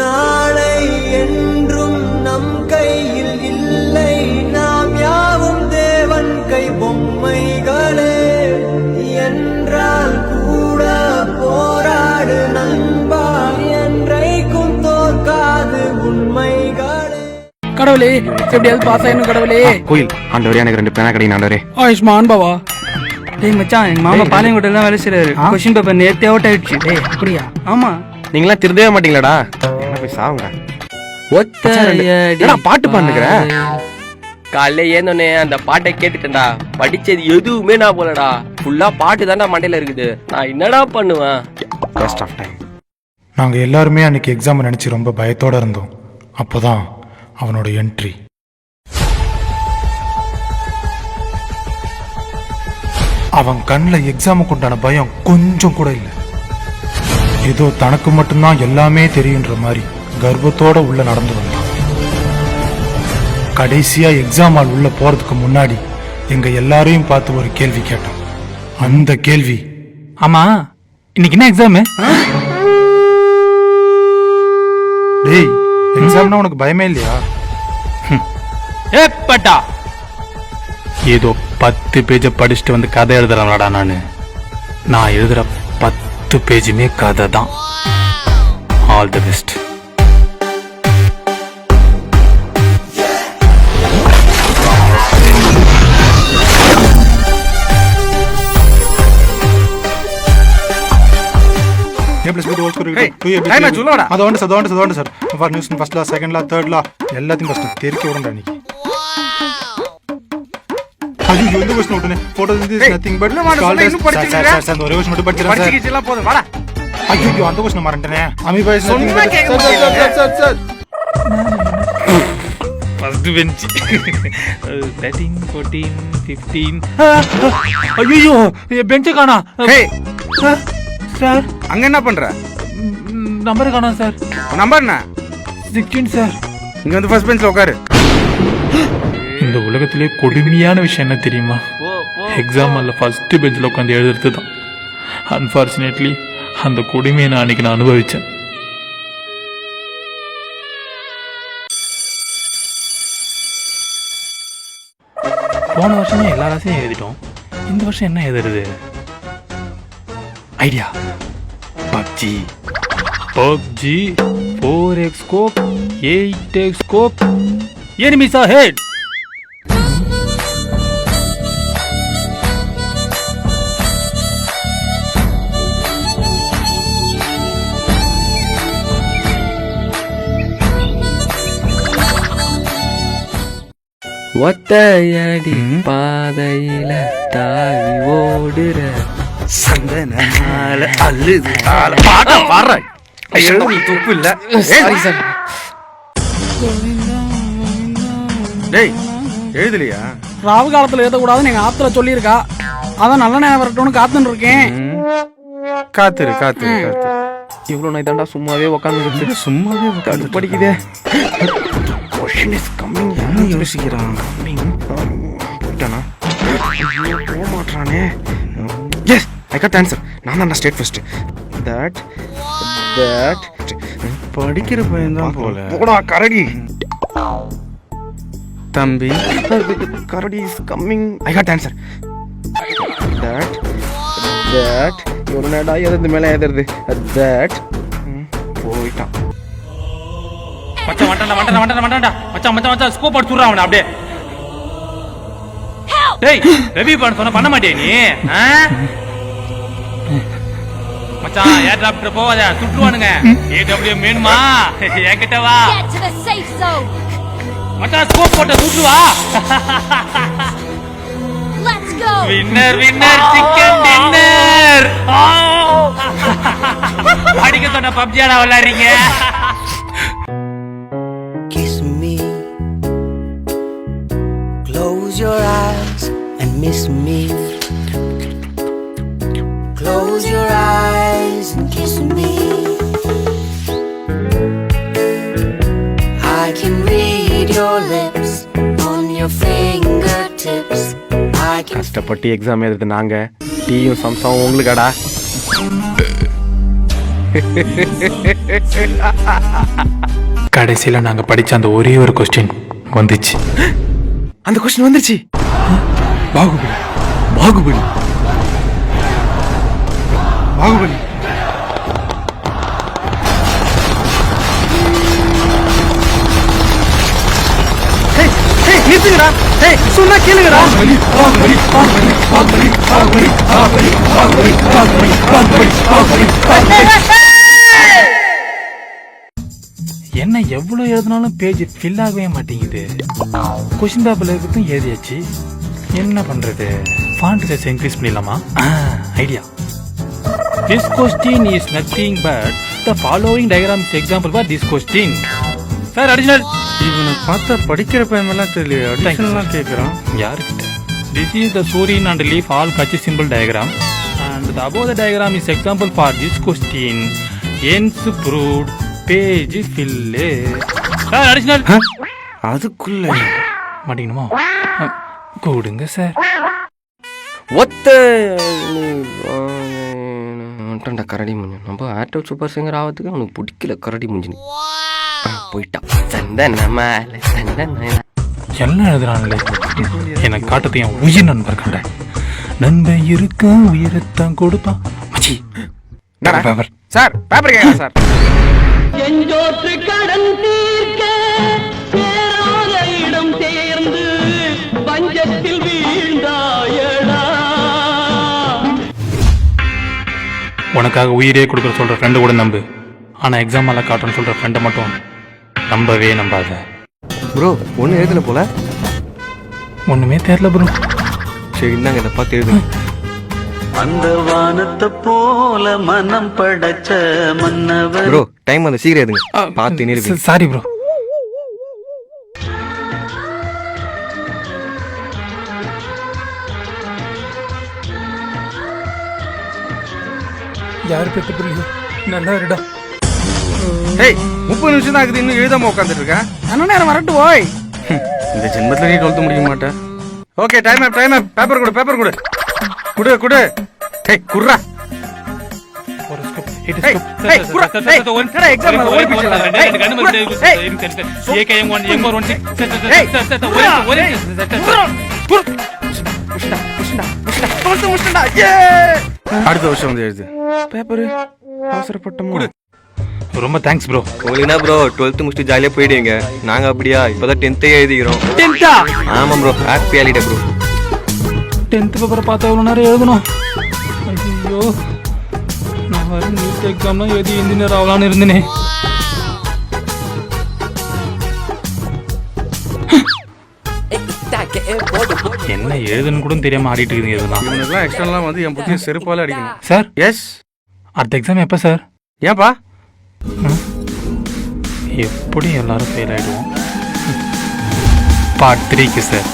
நாளை என்றும் நம் கையில் இல்லை, நாம் யாவும் தேவன் கை பொம்மைகளே. என்றால் கூட போராடு நண்பா, என்றைக்கும் தோற்காது உண்மைகளே. கடவுளே எப்படியாவது பாஸ் ஆயிடும் கடவுளே. கோயில் ஆண்டவரே எனக்கு 2 பேனா கிடைக்கும் ஆண்டவரே. ஆயுஷ்மான் பாவா. டேய் மச்சான், எங்க மாமா பாளையங்கோட்டையில தான் வேலை செய்யறாரு. கொஸ்டின் பேப்பர் நேத்தே அவுட் ஆயிடுச்சு. டேய் அப்படியா? ஆமா. நீங்களாம் திருந்தவே மாட்டீங்களாடா? என்ன போய் சாவுங்க. பாட்டு பாடுகிற காலைல ஏந்தோடனே அந்த பாட்டை கேட்டுட்டேன்டா. படிச்சது எதுவுமே நான் போலடா. ஃபுல்லா பாட்டு தான்டா மண்டையில இருக்குது. நான் என்னடா பண்ணுவேன்? Waste of time. நாங்கள் எல்லாருமே அன்னைக்கு எக்ஸாம் நினச்சி ரொம்ப பயத்தோடு இருந்தோம். அப்போதான் அவனோட என்ட்ரி. அவன் கண்ணில் எக்ஸாமுக்கு உண்டான பயம் கொஞ்சம் கூட இல்லை. ஏதோ தனக்கு மட்டும்தான் எல்லாமே தெரியுன்ற மாதிரி கர்வத்தோட உள்ள நடந்து வந்தான். கடைசியா எக்ஸாம் ஹால் உள்ள போறதுக்கு முன்னாடி எங்க எல்லாரையும் பார்த்து ஒரு கேள்வி கேட்டான். அந்த கேள்வி, ஆமா இன்னைக்கு என்ன எக்ஸாமு? டேய் எக்ஸாம்னா உனக்கு பயமே இல்லையா? ஏப்பட்டா ஏதோ 10 பேஜை படிச்சுட்டு வந்து கதை எழுதுறாங்களாடா. நான் எழுதுற 10 பேஜுமே கதை தான். All the best. எல்லாத்தையும் தெரிக்க விடண்டா நீ. ஐயோ இந்த क्वेश्चन உடனே போட்டோ இஸ் நதிங் பட் இன்னும் படிச்சிருக்கீங்க சார் ஒரே क्वेश्चन மட்டும் படிச்சிரேன் சார். படிச்சிக்கலாம் போதும் வாடா. ஐயோ அந்த क्वेश्चन மறந்துட்டேனே. அமி பாய் சார் ஃபர்ஸ்ட் பெஞ்ச் 13 14 15. ஐயோ பெஞ்ச் காணா. ஹே சார் அங்க என்ன பண்ற? நம்பர் காணா சார். நம்பர் என்ன? 16 சார். இங்க வந்து ஃபர்ஸ்ட் பெஞ்ச்ல உட்காரு. இந்த உலகத்திலே கொடுமையான விஷயம் என்ன தெரியுமா? எக்ஸாம் அல்ல ஃபர்ஸ்ட் பெஞ்சில் உட்காந்து எழுதுறது தான். அன்ஃபார்ச்சுனேட்லி அந்த கொடுமையை நான் அனுபவிச்சேன். போன வருஷமே எல்லா ராசியும் எழுதிட்டோம். இந்த வருஷம் என்ன எழுதுறது? Idea. PUBG 4x scope 8x scope enemies ahead. ஒத்தையடி பாதையில தாவி ஓடுற சந்தனால அழுது பாட பாடுற. ஐயோ நீ துப்பு இல்ல. Sorry sir. டேய் எழுதலையா? ராவு காலத்துல எழுதக்கூடாதுன்னு எங்க ஆத்துல சொல்லியிருக்கா. அதான் நல்ல நேரம் வரட்டும்னு காத்துன்னு இருக்கேன். காத்துரு. இவ்வளவு நான் தாண்டா சும்மாவே உட்காந்து சும்மாவே உட்காந்து படிக்குதே. Question is coming. என்ன யோசிக்கிறான்? போட்டானா? போக மாட்டானே. Yes I got answer. நான் தான் ஸ்டேட் ஃபர்ஸ்ட். தட் படிக்கிற பையன் தான் போல. போடா கரடி. தம்பி கரடி is coming. I got answer. That ஒரு நேடா எது மேல எதுறது. தட் போயிட்டான். மச்சான் ஸ்கோப் அடிச்சு விடுறான் அவனை அப்படியே. டேய் ரெவி பண்ண மாட்டியா நீ? மச்சான் ஏர் டிராப்டர் போவாத சுட்டுவானுங்க. ஏடபிள்யூ வேணுமா? என்கிட்ட வா. மச்சான் ஸ்கோப் போட்டு சுட்டு வா. Winner chicken dinner. அடிக்க சொன்ன பப்ஜியாடா விளையாடுறீங்க. Kiss me, close your eyes and miss me. Close your eyes and kiss me. I can read your lips on your fingertips. I can கஷ்டப்பட்டு எக்ஸாம் எழுதுறது நாங்க. டீயும் சம்சாவும் உங்களுக்காடா. கடைசியில் நாங்கள் படித்த அந்த ஒரே ஒரு கொஸ்டின் வந்துச்சு. அந்த கொஸ்டின் வந்துருச்சு. பாகுபலி பாகுபலி பாகுபலி. நிறுத்துங்கடா. சொன்னா கேளுங்கடா. என்ன எவ்வளோ எழுதினாலும் பேஜ் ஃபில் ஆகவே மாட்டேங்குது. கொஸ்டின் பேப்பர்ல இருக்கிறதும் எழுதியாச்சு, என்ன பண்றது? ஃபாண்ட் சைஸ் இன்க்ரீஸ் பண்ணிடலாமா? Idea. This question is nothing but the following diagram is example for this question. Sir, additional. இவனை பார்த்தா படிக்கிற பையன்லாம் தெரியல, அடிஷனல்லாம் கேட்குறான். யாருக்கிட்ட? This is the Suryan and leaf all catchy symbol diagram, and the above the diagram is example for this question. Ends proved, page fill. Sir, additional. அதுக்குள்ள மாட்டீங்கணுமா? கூடுங்க sir. ஒத்த வந்துட்டா கரடி முஞ்சு. நம்ம ஆக்டர் சூப்பர் சிங்கர் ஆகிறதுக்கு அவனுக்கு பிடிக்கல கரடி முஞ்சுன்னு போயிட்டான். எல்லாம் எழுதுறாங்களே, எனக்கு காட்டத்தை என் உயிர் நண்பர் கண்ட நண்பன் இருக்க உயிரத்தான் கொடுப்பான். மச்சி பேப்பர் சார், பேப்பர் கேட்கலாம் சார். செஞ்சோற்று கடன் தீர்க்க சேராத இடம் சேர்ந்து பஞ்சத்தில் வீழ்ந்தாயடா. உனக்காக உயிரே கொடுக்குற சொல்ற ஃப்ரெண்டு கூட நம்பு, ஆனா எக்ஸாம் எல்லாம் காட்டுன்னு சொல்ற ஃப்ரெண்டை மட்டும் நம்பவே நம்பாத. ப்ரோ ஒன்றும் எழுதல போல. ஒண்ணுமே தெரியல ப்ரோ. சரி இந்தாங்க, இதை பார்த்து எழுதுங்க. அந்த வானத்தை போல மனம் படைச்ச மன்னவர். ப்ரோ டைம் வந்து சீக்கிரம் எழுதுங்க, பார்த்து நிறுவி. Sorry bro. யாரு பெற்ற புரியல, நல்லா இருடா. 30 நிமிஷம் தான் ஆகுது, இன்னும் எழுதாம உட்காந்துட்டு இருக்கேன். இன்னும் நேரம் வரட்டு போய். இந்த ஜென்மத்துல நீ 12th முடிக்க மாட்டேன். ஓகே டைம் அப், டைம் அப். பேப்பர் கொடு, பேப்பர் கொடு, குடு குடு. குர்ரா. அடுத்த வருஷம் வந்து எழுது பேப்பரு. அவசரப்பட்டோம். ரொம்ப தேங்க்ஸ் ப்ரோ. உங்களுக்கு என்ன ப்ரோ 12th முடிச்சுட்டு ஜாலியாக போயிடுவீங்க. நாங்கள் அப்படியா இப்போதான் 10th எழுதிக்கிறோம். 10th-ஆ? ஆமாம் bro, happy holiday bro. 10th பேப்பரை பார்த்தா எவ்வளோ நேரம் எழுதணும். ஐயோ, நான் வர நீட் எக்ஸாம்லாம் எழுதி இன்ஜினியர் ஆகலான்னு இருந்தேனே. என்ன எழுதுன்னு கூட தெரியாம ஆடிட்டு இருக்குங்க இதெல்லாம். இவனுக்குலாம் எக்ஸ்டர்னலாம் வந்து என் புத்தியை செருப்பால அடிக்கணும். Sir, yes. அடுத்த எக்ஸாம் எப்போ சார்? ஏன்பா? எப்படி எல்லாரும் ஃபெயில் ஆகிடுவோம்? Part 3க்கு சார்.